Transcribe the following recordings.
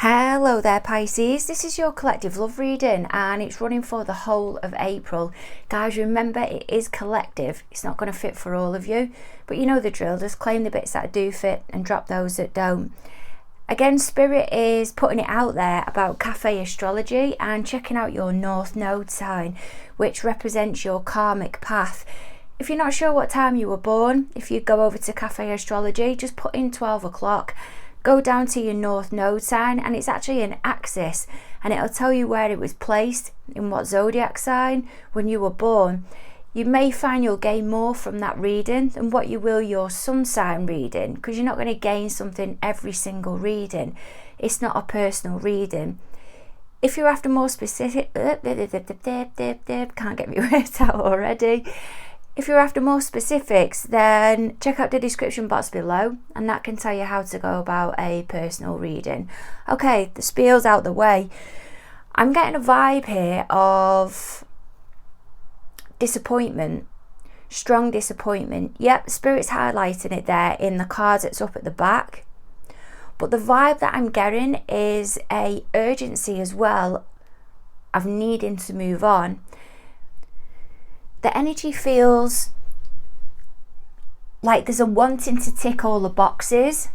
Hello there Pisces, this is your collective love reading and it's running for the whole of April. Guys, remember it is collective, it's not going to fit for all of you, but you know the drill, just claim the bits that do fit and drop those that don't. Again, Spirit is putting it out there about cafe astrology and checking out your North Node sign, which represents your karmic path. If you're not sure what time you were born, if you go over to cafe astrology, just put in 12 o'clock. Go down to your North Node sign and it's actually an axis and it'll tell you where it was placed, in what zodiac sign, when you were born. You may find you'll gain more from that reading than what you will your sun sign reading, because you're not going to gain something every single reading. It's not a personal reading. If you're after more specific, can't get me words out already. If you're after more specifics, then check out the description box below and that can tell you how to go about a personal reading. Okay, the spiel's out the way. I'm getting a vibe here of disappointment, strong disappointment. Yep, Spirit's highlighting it there in the cards that's up at the back. But the vibe that I'm getting is a urgency as well of needing to move on. The energy feels like there's a wanting to tick all the boxes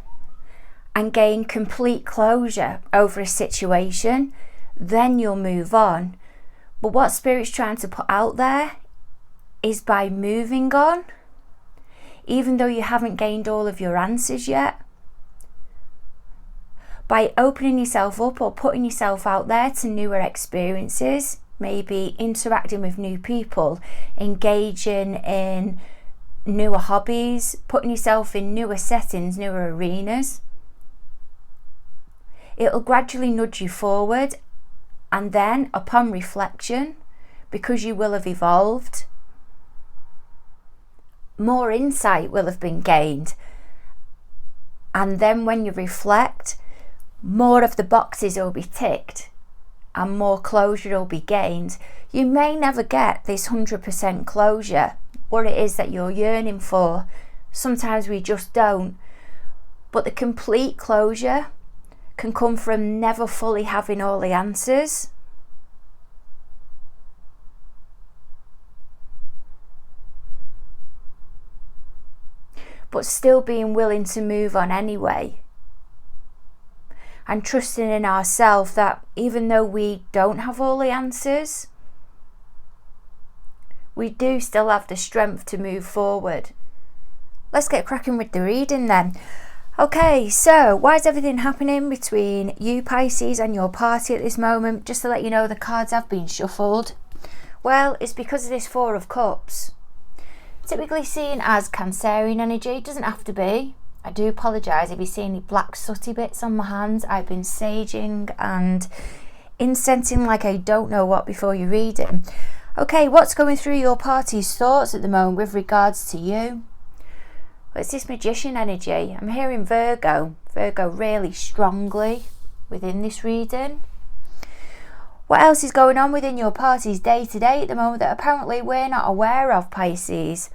and gain complete closure over a situation, then you'll move on. But what Spirit's trying to put out there is by moving on, even though you haven't gained all of your answers yet, by opening yourself up or putting yourself out there to newer experiences, maybe interacting with new people, engaging in newer hobbies, putting yourself in newer settings, newer arenas. It'll gradually nudge you forward, and then upon reflection, because you will have evolved, more insight will have been gained. And then when you reflect, more of the boxes will be ticked and more closure will be gained. You may never get this 100% closure, what it is that you're yearning for. Sometimes we just don't. But the complete closure can come from never fully having all the answers. But still being willing to move on anyway. And trusting in ourselves that even though we don't have all the answers, we do still have the strength to move forward. Let's get cracking with the reading then. Okay, so why is everything happening between you Pisces and your party at this moment? Just to let you know, the cards have been shuffled. Well, it's because of this Four of Cups. Typically seen as Cancerian energy, doesn't have to be. I do apologise if you see any black sooty bits on my hands. I've been saging and incensing like I don't know what before you read it. Okay, what's going through your party's thoughts at the moment with regards to you? Well, it's this Magician energy. I'm hearing Virgo really strongly within this reading. What else is going on within your party's day-to-day at the moment that apparently we're not aware of, Pisces?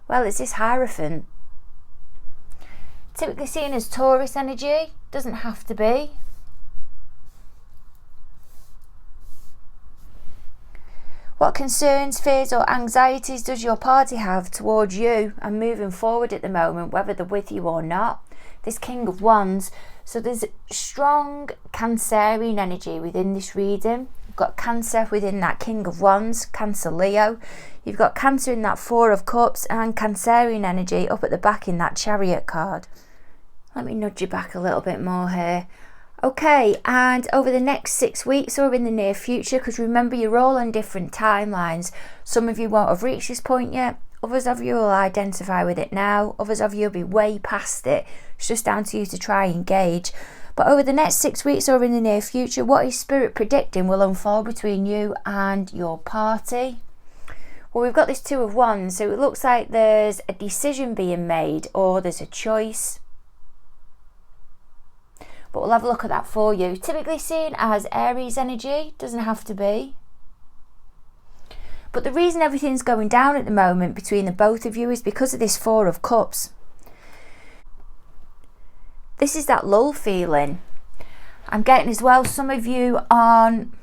Well, it's this Hierophant. Typically seen as Taurus energy, doesn't have to be. What concerns, fears or anxieties does your party have towards you and moving forward at the moment, whether they're with you or not? This King of Wands. So there's strong Cancerian energy within this reading. You've got Cancer within that King of Wands, Cancer Leo. You've got Cancer in that Four of Cups and Cancerian energy up at the back in that Chariot card. Let me nudge you back a little bit more here. Okay, and over the next 6 weeks or in the near future, because remember you're all on different timelines. Some of you won't have reached this point yet. Others of you will identify with it now. Others of you will be way past it. It's just down to you to try and gauge. But over the next 6 weeks or in the near future, what is Spirit predicting will unfold between you and your party? Well, we've got this Two of Wands, so it looks like there's a decision being made or there's a choice. But we'll have a look at that for you. Typically seen as Aries energy, doesn't have to be. But the reason everything's going down at the moment between the both of you is because of this Four of Cups. This is that lull feeling. I'm getting as well some of you on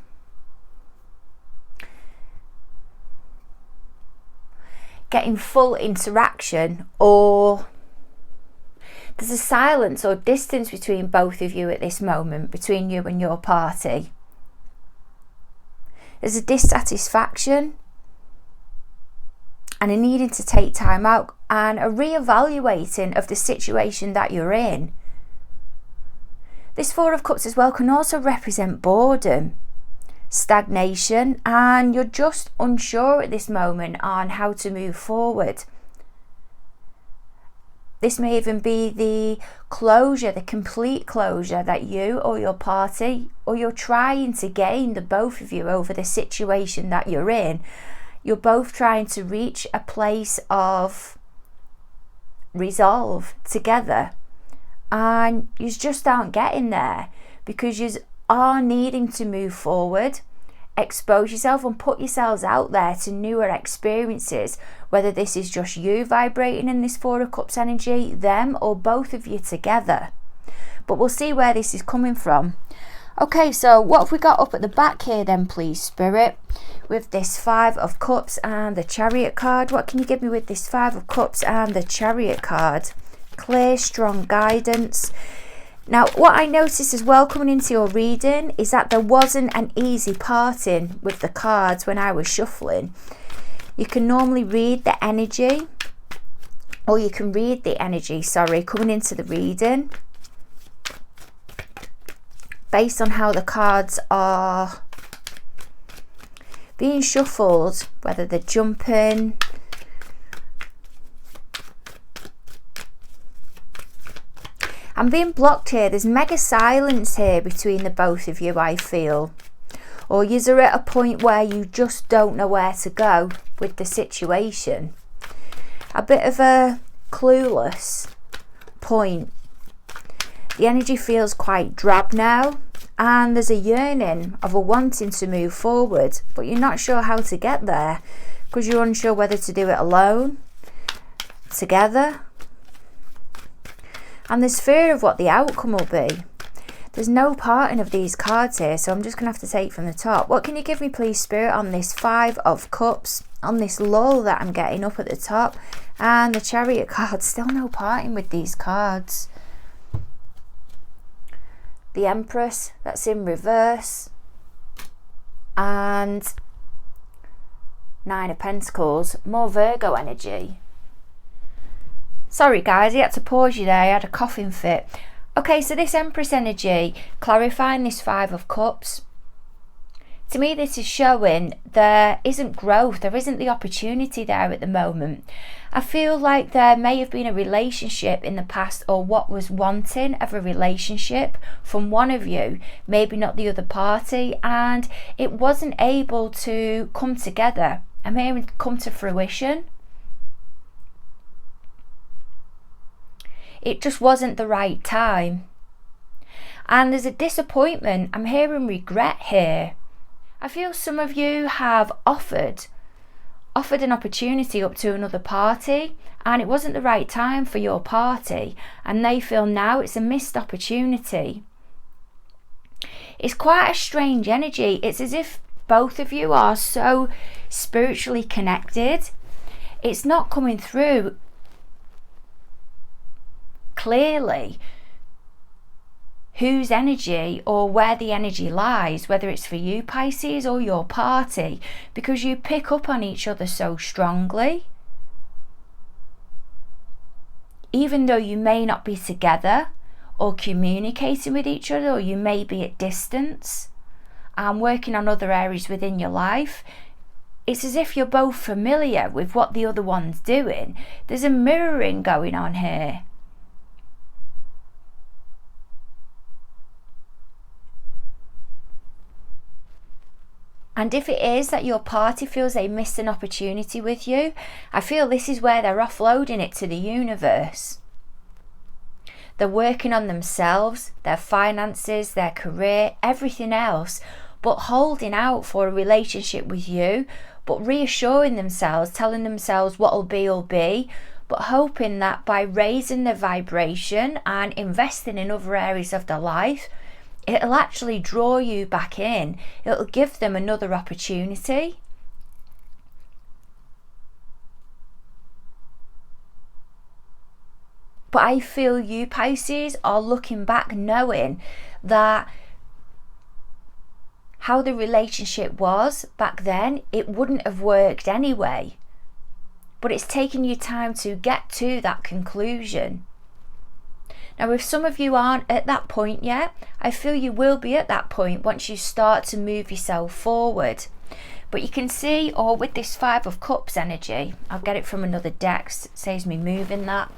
getting full interaction, or there's a silence or distance between both of you at this moment, between you and your party. There's a dissatisfaction and a needing to take time out and a re-evaluating of the situation that you're in. This Four of Cups as well can also represent boredom, stagnation, and you're just unsure at this moment on how to move forward. This may even be the closure, the complete closure that you or your party, or you're trying to gain, the both of you, over the situation that you're in. You're both trying to reach a place of resolve together, and you just aren't getting there because you are needing to move forward, expose yourself and put yourselves out there to newer experiences, whether this is just you vibrating in this Four of Cups energy, them, or both of you together. But we'll see where this is coming from. Okay, so what have we got up at the back here then, please, Spirit? With this Five of Cups and the Chariot card. What can you give me with this Five of Cups and the Chariot card? Clear, strong guidance. Now, what I noticed as well coming into your reading is that there wasn't an easy parting with the cards when I was shuffling. You can normally read the energy, or you can read the energy, coming into the reading based on how the cards are being shuffled, whether they're jumping. I'm being blocked here. There's mega silence here between the both of you, I feel. Or you're at a point where you just don't know where to go with the situation. A bit of a clueless point. The energy feels quite drab now, and there's a yearning of a wanting to move forward, but you're not sure how to get there because you're unsure whether to do it alone, together. And there's fear of what the outcome will be. There's no parting of these cards here, so I'm just going to have to take from the top. What can you give me, please, Spirit, on this Five of Cups, on this lull that I'm getting up at the top, and the Chariot card? Still no parting with these cards. The Empress, that's in reverse, and Nine of Pentacles, more Virgo energy. Sorry guys, I had to pause you there, I had a coughing fit. Okay, so this Empress energy, clarifying this Five of Cups. To me, this is showing there isn't growth, there isn't the opportunity there at the moment. I feel like there may have been a relationship in the past, or what was wanting of a relationship from one of you, maybe not the other party, and it wasn't able to come together. I'm hearing it come to fruition. It just wasn't the right time. And there's a disappointment. I'm hearing regret here. I feel some of you have offered an opportunity up to another party, and it wasn't the right time for your party, and they feel now it's a missed opportunity. It's quite a strange energy. It's as if both of you are so spiritually connected. It's not coming through clearly whose energy or where the energy lies, whether it's for you, Pisces, or your party, because you pick up on each other so strongly. Even though you may not be together or communicating with each other, or you may be at distance and working on other areas within your life, it's as if you're both familiar with what the other one's doing. There's a mirroring going on here. And if it is that your party feels they missed an opportunity with you, I feel this is where they're offloading it to the universe. They're working on themselves, their finances, their career, everything else, but holding out for a relationship with you, but reassuring themselves, telling themselves what'll be, but hoping that by raising their vibration and investing in other areas of their life, it'll actually draw you back in. It'll give them another opportunity. But I feel you, Pisces, are looking back knowing that how the relationship was back then, it wouldn't have worked anyway. But it's taken you time to get to that conclusion. Now, if some of you aren't at that point yet, I feel you will be at that point once you start to move yourself forward. But you can see, or with this Five of Cups energy, I'll get it from another deck, saves me moving that.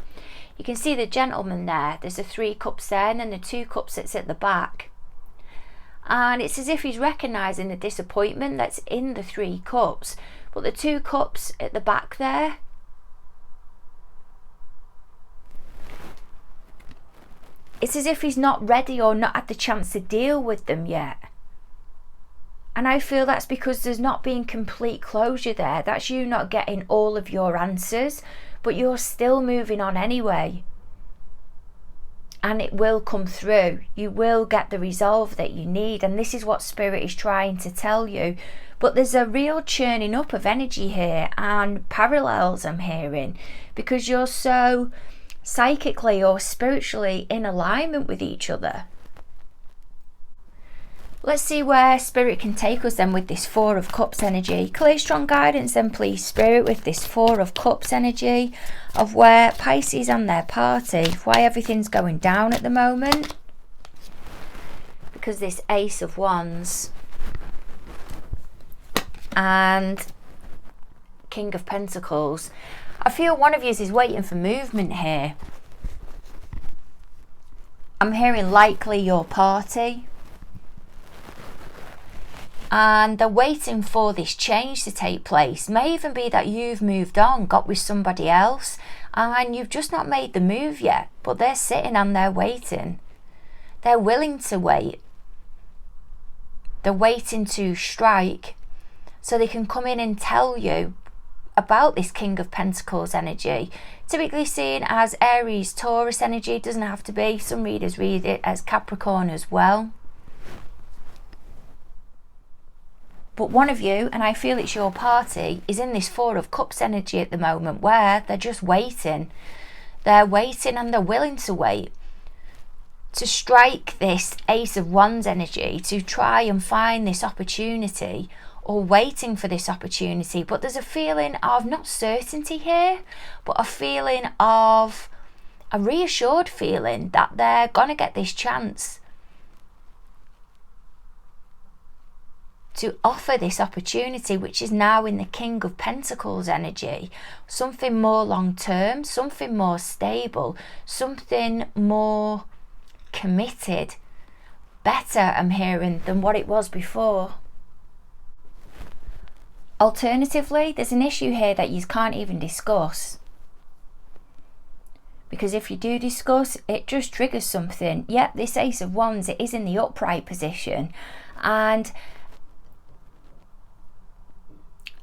You can see the gentleman there, there's the 3 cups there, and then the 2 cups that's at the back. And it's as if he's recognising the disappointment that's in the 3 cups. But the 2 cups at the back there, it's as if he's not ready or not had the chance to deal with them yet. And I feel that's because there's not been complete closure there. That's you not getting all of your answers, but you're still moving on anyway. And it will come through. You will get the resolve that you need. And this is what Spirit is trying to tell you. But there's a real churning up of energy here and parallels I'm hearing, because you're so psychically or spiritually in alignment with each other. Let's see where Spirit can take us then with this 4 of Cups energy. Clear, strong guidance then please, Spirit, with this 4 of Cups energy of where Pisces and their party, why everything's going down at the moment. Because this Ace of Wands and King of Pentacles, I feel one of you is waiting for movement here. I'm hearing likely your party. And they're waiting for this change to take place. May even be that you've moved on, got with somebody else, and you've just not made the move yet. But they're sitting and they're waiting. They're willing to wait. They're waiting to strike so they can come in and tell you about this King of Pentacles energy. Typically seen as Aries, Taurus energy. It doesn't have to be. Some readers read it as Capricorn as well. But one of you, and I feel it's your party, is in this 4 of Cups energy at the moment where they're just waiting. They're waiting and they're willing to wait to strike this Ace of Wands energy, to try and find this opportunity, or waiting for this opportunity. But there's a feeling of not certainty here, but a feeling of a reassured feeling that they're gonna get this chance to offer this opportunity, which is now in the King of Pentacles energy. Something more long term, something more stable, something more committed, better I'm hearing than what it was before. Alternatively, there's an issue here that you can't even discuss, because if you do discuss, it just triggers something. Yep, this Ace of Wands, it is in the upright position, and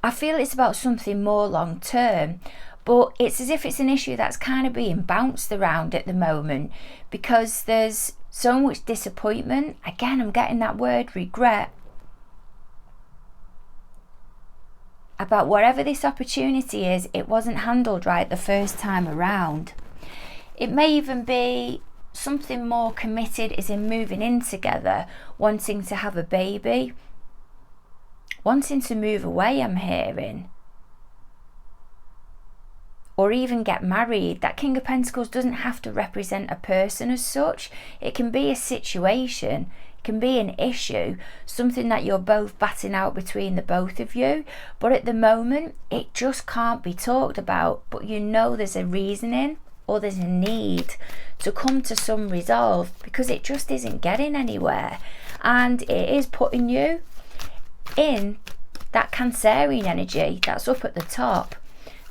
I feel it's about something more long term, but it's as if it's an issue that's kind of being bounced around at the moment, because there's so much disappointment. Again, I'm getting that word regret about whatever this opportunity is. It wasn't handled right the first time around. It may even be something more committed, as in moving in together, wanting to have a baby, wanting to move away, I'm hearing, or even get married. That King of Pentacles doesn't have to represent a person as such. It can be a situation, it can be an issue, something that you're both batting out between the both of you, but at the moment it just can't be talked about. But you know there's a reasoning, or there's a need to come to some resolve, because it just isn't getting anywhere, and it is putting you in that Cancerian energy that's up at the top,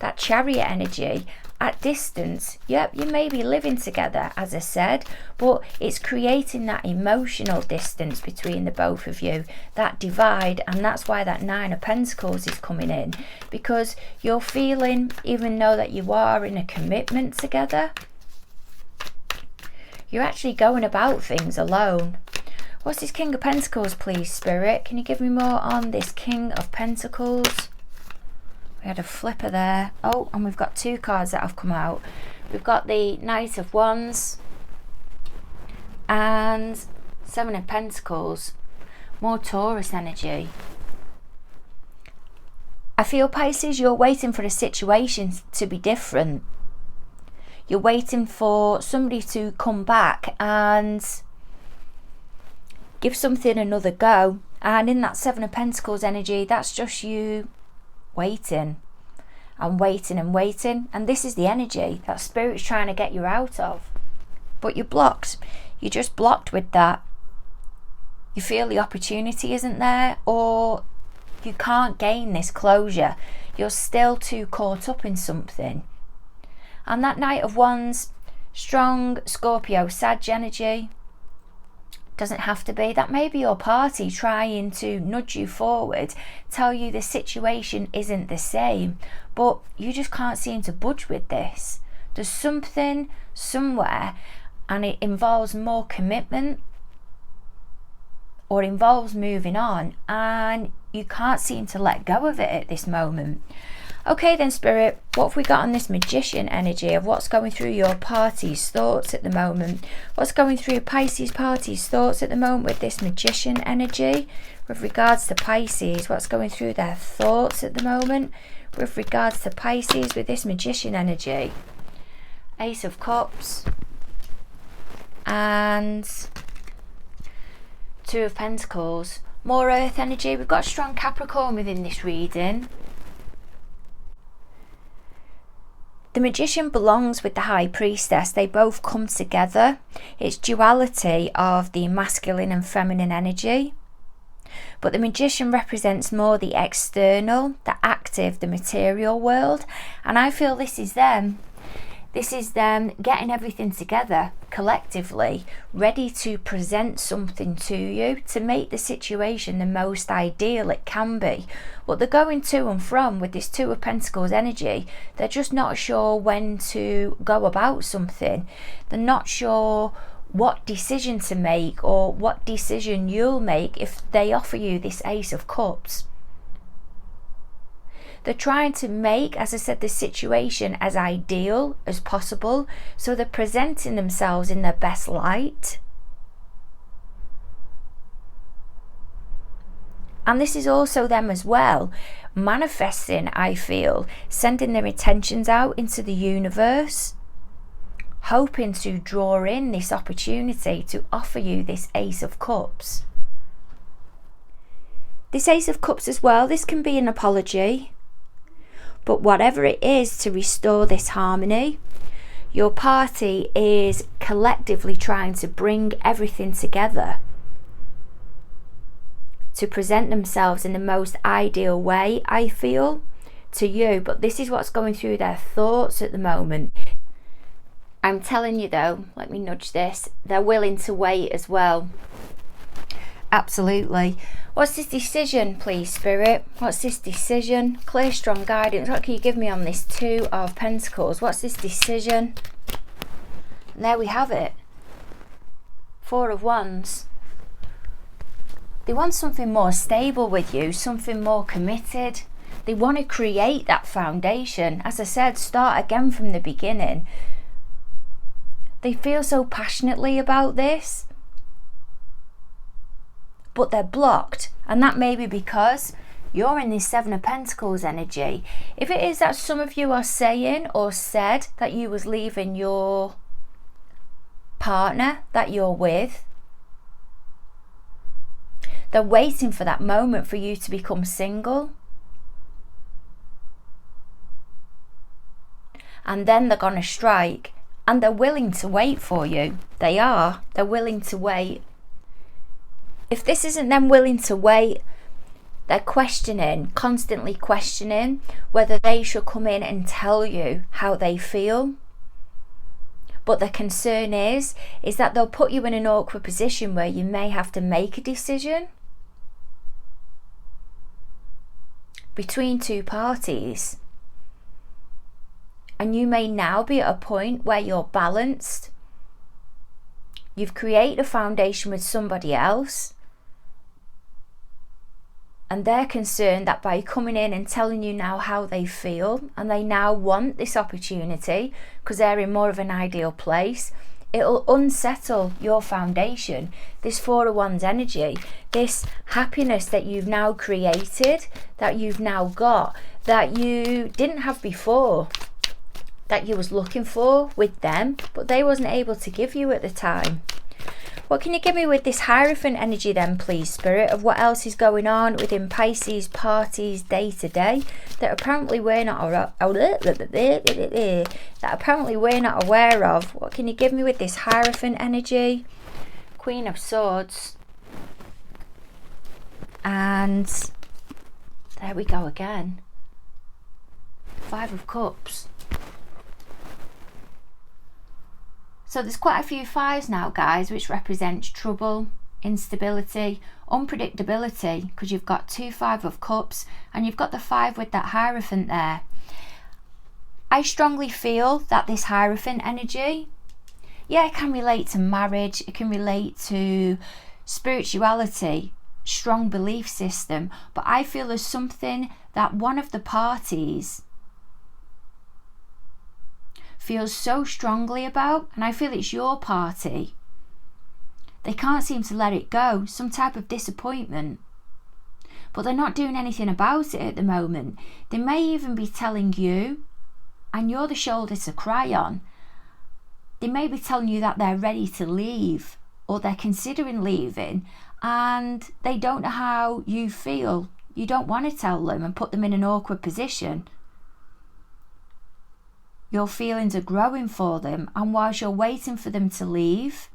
that Chariot energy at distance. Yep, you may be living together, as I said, but it's creating that emotional distance between the both of you, that divide. And that's why that 9 of Pentacles is coming in, because you're feeling, even though that you are in a commitment together, you're actually going about things alone. What's this King of Pentacles, please, Spirit? Can you give me more on this King of Pentacles? We had a flipper there. Oh, and we've got 2 cards that have come out. We've got the Knight of Wands and 7 of Pentacles. More Taurus energy. I feel, Pisces, you're waiting for the situation to be different. You're waiting for somebody to come back and give something another go. And in that 7 of Pentacles energy, that's just you waiting and waiting and waiting. And this is the energy that Spirit's trying to get you out of. But you're blocked. You're just blocked with that. You feel the opportunity isn't there, or you can't gain this closure. You're still too caught up in something. And that Knight of Wands, strong Scorpio, Sag energy. Doesn't have to be. That may be your party trying to nudge you forward, tell you the situation isn't the same, but you just can't seem to budge with this. There's something somewhere, and it involves more commitment, or involves moving on, and you can't seem to let go of it at this moment. Okay then, Spirit, what have we got on this Magician energy of what's going through your party's thoughts at the moment? What's going through Pisces party's thoughts at the moment with this Magician energy? With regards to Pisces, what's going through their thoughts at the moment? With regards to Pisces with this Magician energy. Ace of Cups. And 2 of Pentacles. More Earth energy. We've got strong Capricorn within this reading. The Magician belongs with the High Priestess. They both come together. It's duality of the masculine and feminine energy. But the Magician represents more the external, the active, the material world. And I feel this is them. This is them getting everything together collectively, ready to present something to you to make the situation the most ideal it can be. But they're going to and from with this 2 of Pentacles energy. They're just not sure when to go about something. They're not sure what decision to make, or what decision you'll make if they offer you this Ace of Cups. They're trying to make, as I said, the situation as ideal as possible. So they're presenting themselves in their best light. And this is also them as well, manifesting, I feel, sending their intentions out into the universe, hoping to draw in this opportunity to offer you this Ace of Cups. This Ace of Cups as well, this can be an apology. But whatever it is to restore this harmony, your party is collectively trying to bring everything together to present themselves in the most ideal way, I feel, to you. But this is what's going through their thoughts at the moment. I'm telling you though, let me nudge this, they're willing to wait as well. Absolutely. What's this decision, please, Spirit? What's this decision? Clear, strong guidance. What can you give me on this 2 of Pentacles? What's this decision? And there we have it. 4 of Wands. They want something more stable with you, something more committed. They want to create that foundation. As I said, start again from the beginning. They feel so passionately about this, but they're blocked, and that may be because you're in this 7 of Pentacles energy. If it is that some of you are saying or said that you was leaving your partner that you're with, they're waiting for that moment for you to become single, and then they're gonna strike, and they're willing to wait for you. They're willing to wait. If this isn't them willing to wait, they're questioning, constantly questioning whether they should come in and tell you how they feel. But the concern is that they'll put you in an awkward position where you may have to make a decision between 2 parties. And you may now be at a point where you're balanced. You've created a foundation with somebody else, and they're concerned that by coming in and telling you now how they feel, and they now want this opportunity because they're in more of an ideal place, it'll unsettle your foundation. This Four of Wands energy, this happiness that you've now created, that you've now got, that you didn't have before, that you was looking for with them, but they wasn't able to give you at the time. What can you give me with this Hierophant energy then, please, Spirit, of what else is going on within Pisces parties day to day that apparently we're not aware of? What can you give me with this Hierophant energy? Queen of Swords. And there we go again. Five of Cups. So there's quite a few fives now, guys, which represents trouble, instability, unpredictability, because you've got 2 Five of Cups and you've got the 5 with that Hierophant there. I strongly feel that this Hierophant energy, yeah, it can relate to marriage, it can relate to spirituality, strong belief system, but I feel there's something that one of the parties feels so strongly about, and I feel it's your party. They can't seem to let it go, some type of disappointment, but they're not doing anything about it at the moment. They may even be telling you, and you're the shoulder to cry on, they may be telling you that they're ready to leave or they're considering leaving, and they don't know how you feel. You don't want to tell them and put them in an awkward position. Your feelings are growing for them, and whilst you're waiting for them to leave,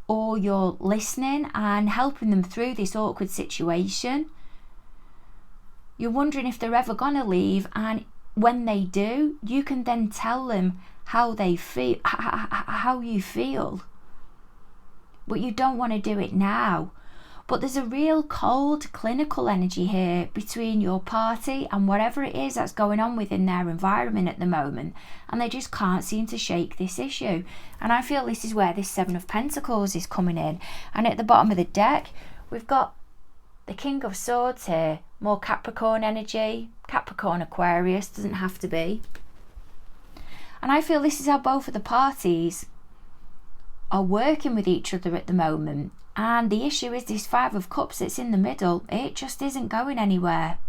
or you're listening and helping them through this awkward situation, you're wondering if they're ever going to leave, and when they do, you can then tell them how they feel, how you feel, but you don't want to do it now. But there's a real cold clinical energy here between your party and whatever it is that's going on within their environment at the moment, and they just can't seem to shake this issue. And I feel this is where this Seven of Pentacles is coming in. And at the bottom of the deck we've got the King of Swords here, more Capricorn energy, Capricorn Aquarius, doesn't have to be. And I feel this is how both of the parties are working with each other at the moment. And the issue is this Five of Cups that's in the middle. It just isn't going anywhere.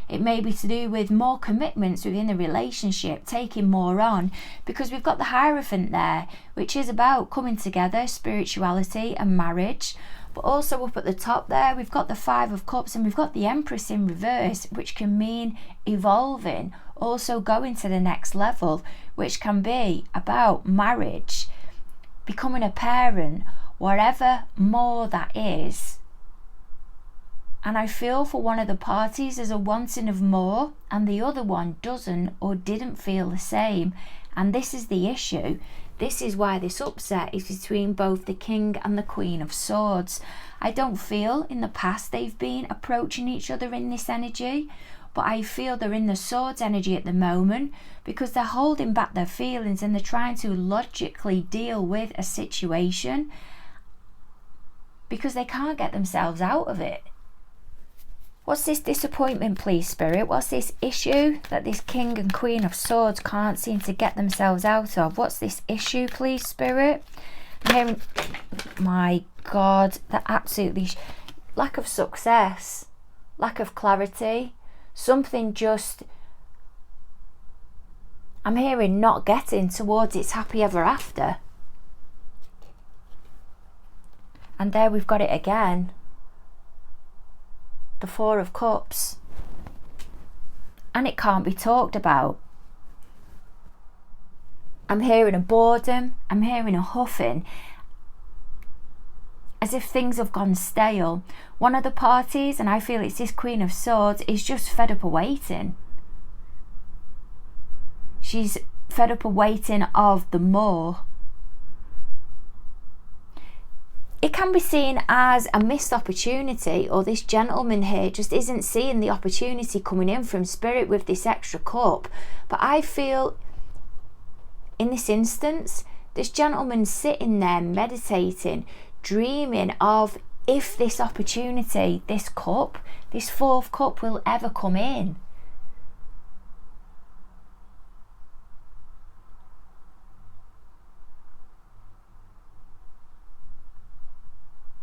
It may be to do with more commitments within the relationship, taking more on, because we've got the Hierophant there, which is about coming together, spirituality and marriage. But also up at the top there, we've got the Five of Cups and we've got the Empress in reverse, which can mean evolving, also going to the next level, which can be about marriage, becoming a parent, whatever more that is. And I feel for one of the parties there's a wanting of more, and the other one doesn't or didn't feel the same. And this is the issue. This is why this upset is between both the King and the Queen of Swords. I don't feel in the past they've been approaching each other in this energy, but I feel they're in the Swords energy at the moment because they're holding back their feelings and they're trying to logically deal with a situation because they can't get themselves out of it. What's this disappointment, please, Spirit? What's this issue that this King and Queen of Swords can't seem to get themselves out of? What's this issue, please, Spirit? I'm hearing, my God, that absolutely lack of success, lack of clarity, something just, I'm hearing not getting towards its happy ever after. And there we've got it again. The Four of Cups. And it can't be talked about. I'm hearing a boredom. I'm hearing a huffing. As if things have gone stale. One of the parties, and I feel it's this Queen of Swords, is just fed up of waiting. She's fed up of waiting of the more. It can be seen as a missed opportunity, or this gentleman here just isn't seeing the opportunity coming in from Spirit with this extra cup. But I feel in this instance, This gentleman's sitting there meditating, dreaming of if this opportunity, this cup, this fourth cup will ever come in.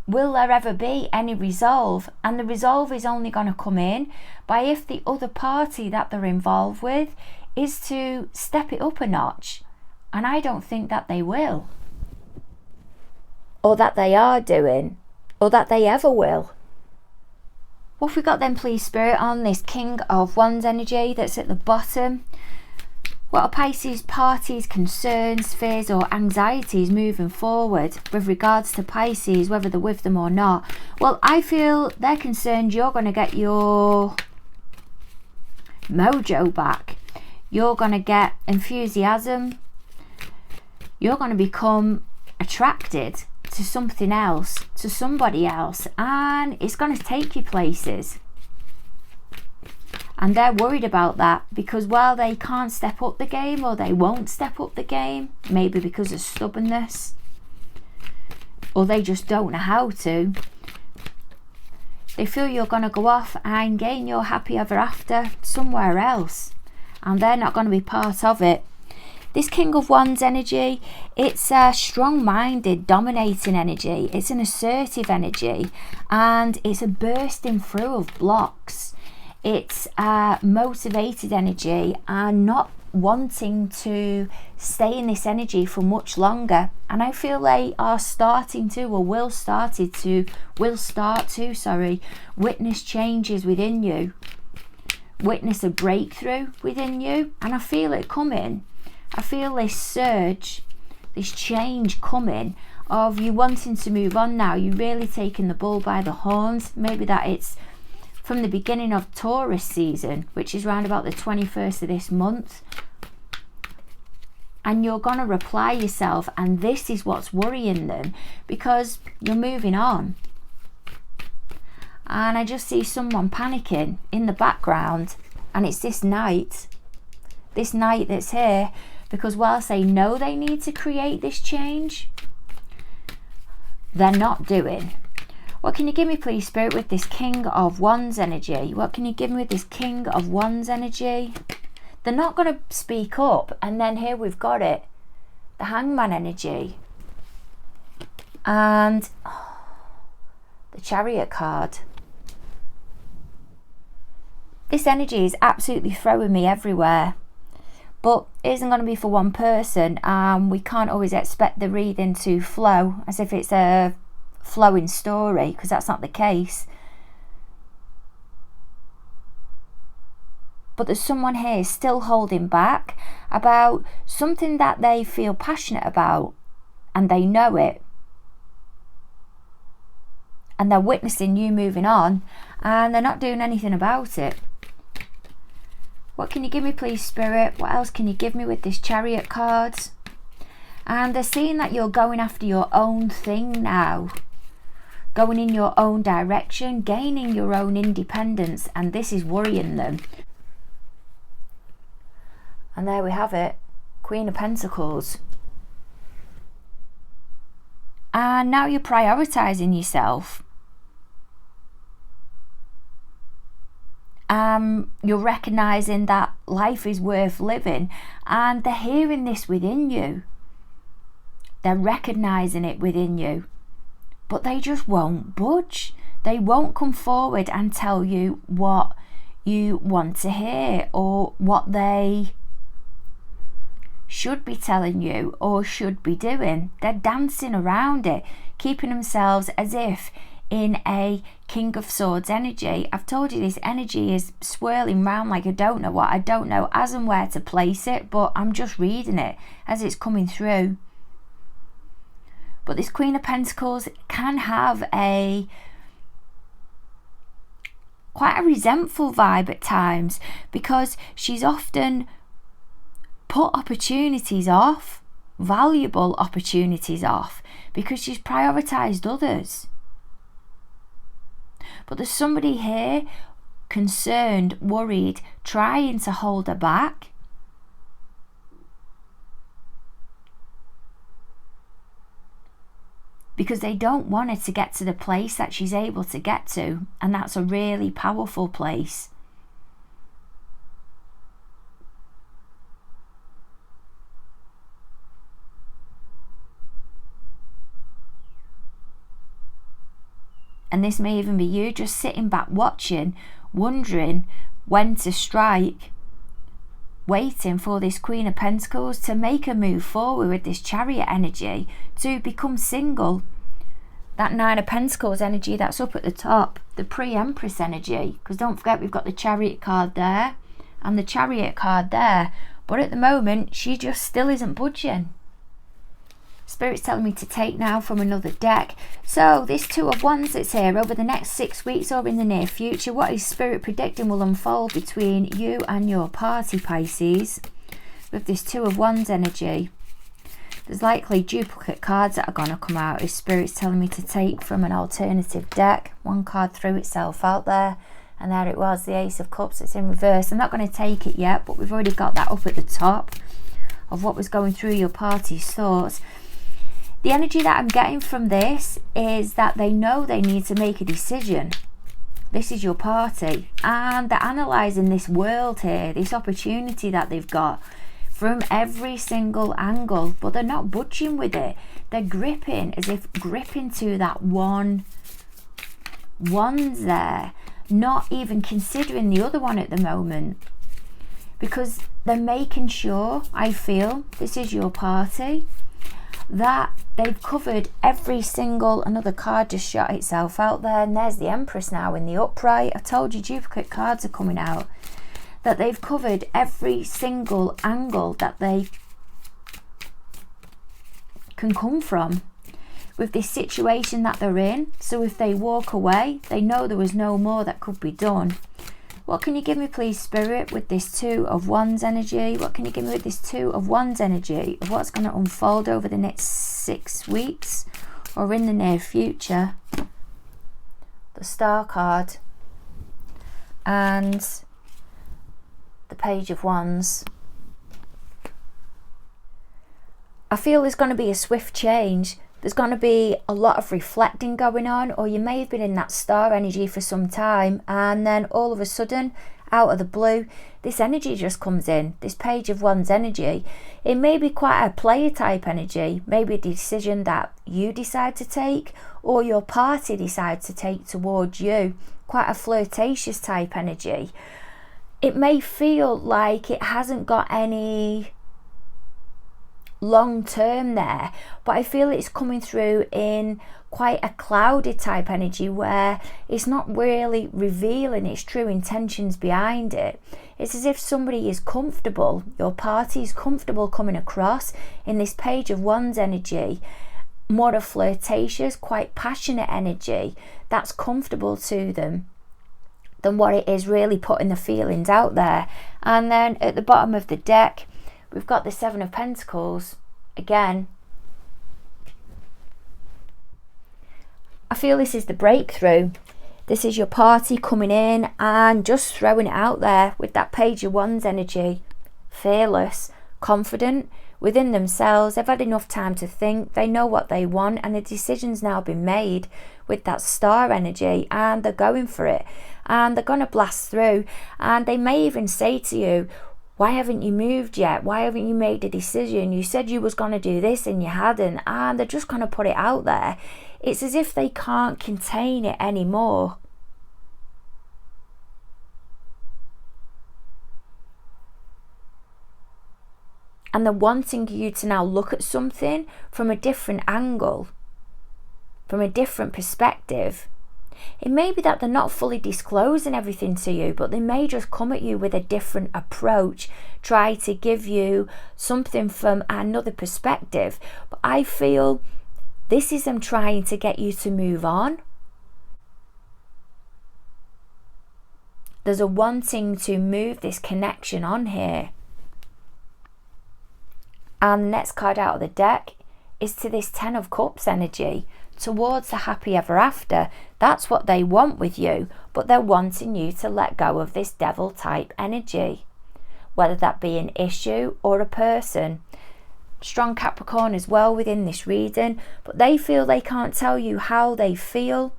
Will there ever be any resolve? And the resolve is only going to come in by if the other party that they're involved with is to step it up a notch. And I don't think that they will. Or that they are doing. Or that they ever will. What have we got then, please, Spirit, on this King of Wands energy that's at the bottom? What are Pisces parties, concerns, fears or anxieties moving forward with regards to Pisces, whether they're with them or not? Well, I feel they're concerned you're going to get your mojo back. You're going to get enthusiasm. You're going to become attracted to something else, to somebody else, and it's going to take you places. And they're worried about that because while they can't step up the game, or they won't step up the game, maybe because of stubbornness, or they just don't know how to, they feel you're going to go off and gain your happy ever after somewhere else, and they're not going to be part of it. This King of Wands energy, it's a strong-minded, dominating energy. It's an assertive energy, and it's a bursting through of blocks. It's a motivated energy and not wanting to stay in this energy for much longer. And I feel they are starting to, or will start to witness changes within you, witness a breakthrough within you. And I feel it coming. I feel this surge, this change coming of you wanting to move on now. You really taking the bull by the horns. Maybe that it's from the beginning of Taurus season, which is around about the 21st of this month. And you're going to reply yourself, and this is what's worrying them because you're moving on. And I just see someone panicking in the background, and it's this knight that's here, because whilst they know they need to create this change, they're not doing. What can you give me, please, Spirit, with this King of Wands energy? What can you give me with this King of Wands energy? They're not going to speak up. And then here we've got it. The Hangman energy. And the Chariot card. This energy is absolutely throwing me everywhere. But it isn't going to be for one person. We can't always expect the reading to flow as if it's a flowing story, because that's not the case. But there's someone here still holding back about something that they feel passionate about, and they know it, and they're witnessing you moving on, and they're not doing anything about it. What can you give me, please, Spirit? What else can you give me with this Chariot cards? And they're seeing that you're going after your own thing now, going in your own direction, gaining your own independence, and this is worrying them. And there we have it, Queen of Pentacles. And now you're prioritizing yourself. You're recognizing that life is worth living, and they're hearing this within you. They're recognizing it within you. But they just won't budge. They won't come forward and tell you what you want to hear, or what they should be telling you or should be doing. They're dancing around it, keeping themselves as if in a King of Swords energy. I've told you this energy is swirling round like I don't know as and where to place it, but I'm just reading it as it's coming through. But this Queen of Pentacles can have quite a resentful vibe at times, because she's often put opportunities off, valuable opportunities off, because she's prioritized others. But there's somebody here concerned, worried, trying to hold her back. because they don't want her to get to the place that she's able to get to, and that's a really powerful place. And this may even be you just sitting back watching, wondering when to strike, waiting for this Queen of Pentacles to make a move forward with this Chariot energy to become single. That Nine of Pentacles energy that's up at the top, the pre-Empress energy, because don't forget we've got the Chariot card there and the Chariot card there, but at the moment she just still isn't budging. Spirit's telling me to take now from another deck. So this Two of Wands that's here, over the next 6 weeks or in the near future, what is Spirit predicting will unfold between you and your party, Pisces? With this Two of Wands energy, there's likely duplicate cards that are going to come out. If Spirit's telling me to take from an alternative deck, one card threw itself out there, and there it was, the Ace of Cups. It's in reverse. I'm not going to take it yet, but we've already got that up at the top of what was going through your party's thoughts. The energy that I'm getting from this is that they know they need to make a decision. This is your party, and they're analysing this world here, this opportunity that they've got from every single angle, but they're not budging with it. They're gripping, as if gripping to that one there, not even considering the other one at the moment, because they're making sure, I feel, this is your party, that they've covered every single, another card just shot itself out there, and there's the Empress now in the upright. I told you duplicate cards are coming out. That they've covered every single angle that they can come from with this situation that they're in. So if they walk away, they know there was no more that could be done. What can you give me, please, Spirit, with this Two of Wands energy? What can you give me with this Two of Wands energy of what's going to unfold over the next 6 weeks or in the near future? The Star card and the Page of Wands. I feel there's going to be a swift change. There's going to be a lot of reflecting going on, or you may have been in that star energy for some time, and then all of a sudden, out of the blue, this energy just comes in, this Page of Wands energy. It may be quite a player type energy, maybe a decision that you decide to take or your party decides to take towards you, quite a flirtatious type energy. It may feel like it hasn't got any long term there, but I feel it's coming through in quite a cloudy type energy where it's not really revealing its true intentions behind it. It's as if somebody is comfortable, your party is comfortable coming across in this Page of Wands energy, more of flirtatious, quite passionate energy that's comfortable to them than what it is really putting the feelings out there. And then at the bottom of the deck, we've got the Seven of Pentacles. Again, I feel this is the breakthrough. This is your party coming in and just throwing it out there with that Page of Wands energy. Fearless, confident within themselves. They've had enough time to think. They know what they want, and the decision's now been made with that Star energy, and they're going for it. And they're going to blast through. And they may even say to you, why haven't you moved yet? Why haven't you made a decision? You said you was going to do this and you hadn't. And they're just going to put it out there. It's as if they can't contain it anymore. And they're wanting you to now look at something from a different angle, from a different perspective. It may be that they're not fully disclosing everything to you, but they may just come at you with a different approach, try to give you something from another perspective. But I feel this is them trying to get you to move on. There's a wanting to move this connection on here. And the next card out of the deck is to this Ten of Cups energy, towards the happy ever after. That's what they want with you, but they're wanting you to let go of this devil type energy, whether that be an issue or a person. strong Capricorn as well within this reading, but they feel they can't tell you how they feel,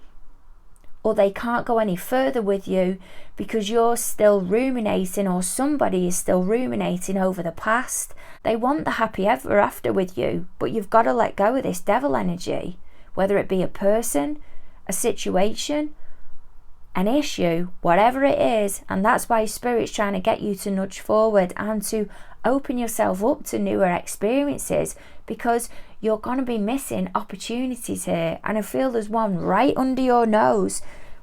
or they can't go any further with you because you're still ruminating, or somebody is still ruminating over the past. They want the happy ever after with you, but you've got to let go of this devil energy, whether it be a person, a situation, an issue, whatever it is. And that's why Spirit's trying to get you to nudge forward and to open yourself up to newer experiences, because you're going to be missing opportunities here. And I feel there's one right under your nose.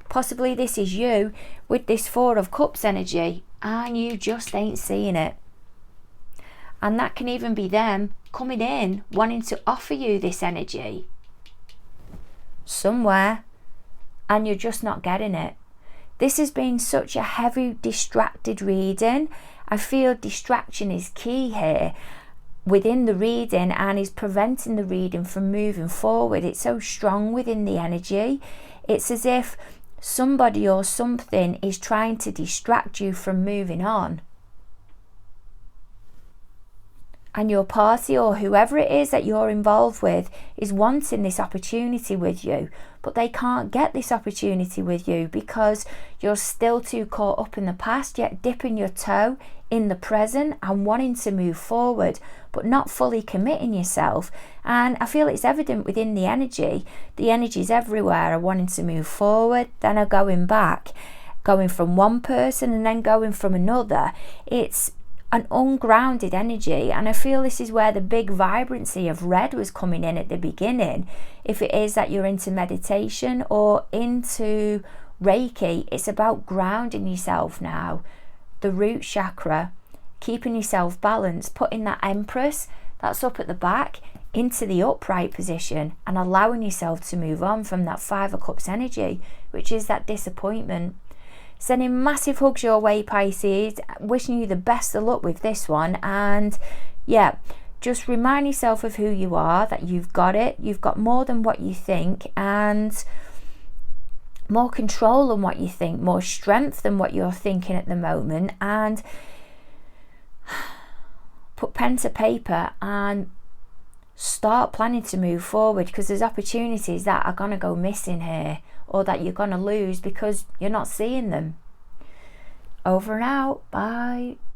Possibly this is you with this Four of Cups energy, and you just ain't seeing it. And that can even be them coming in wanting to offer you this energy somewhere, and you're just not getting it. This has been such a heavy distracted reading. I feel distraction is key here within the reading and is preventing the reading from moving forward. It's so strong within the energy. It's as if somebody or something is trying to distract you from moving on. And your party, or whoever it is that you're involved with, is wanting this opportunity with you, but they can't get this opportunity with you because you're still too caught up in the past, yet dipping your toe in the present and wanting to move forward, but not fully committing yourself. And I feel it's evident within the energy. The energies everywhere are wanting to move forward, then are going back, going from one person and then going from another. It's an ungrounded energy, and I feel this is where the big vibrancy of red was coming in at the beginning. If it is that you're into meditation or into Reiki, it's about grounding yourself now. The root chakra, keeping yourself balanced, putting that Empress that's up at the back into the upright position and allowing yourself to move on from that Five of Cups energy, which is that disappointment. Sending massive hugs your way, Pisces. Wishing you the best of luck with this one. And yeah, just remind yourself of who you are, that you've got it. You've got more than what you think, and more control than what you think, more strength than what you're thinking at the moment. And put pen to paper and start planning to move forward, because there's opportunities that are going to go missing here, or that you're going to lose because you're not seeing them. Over and out. Bye.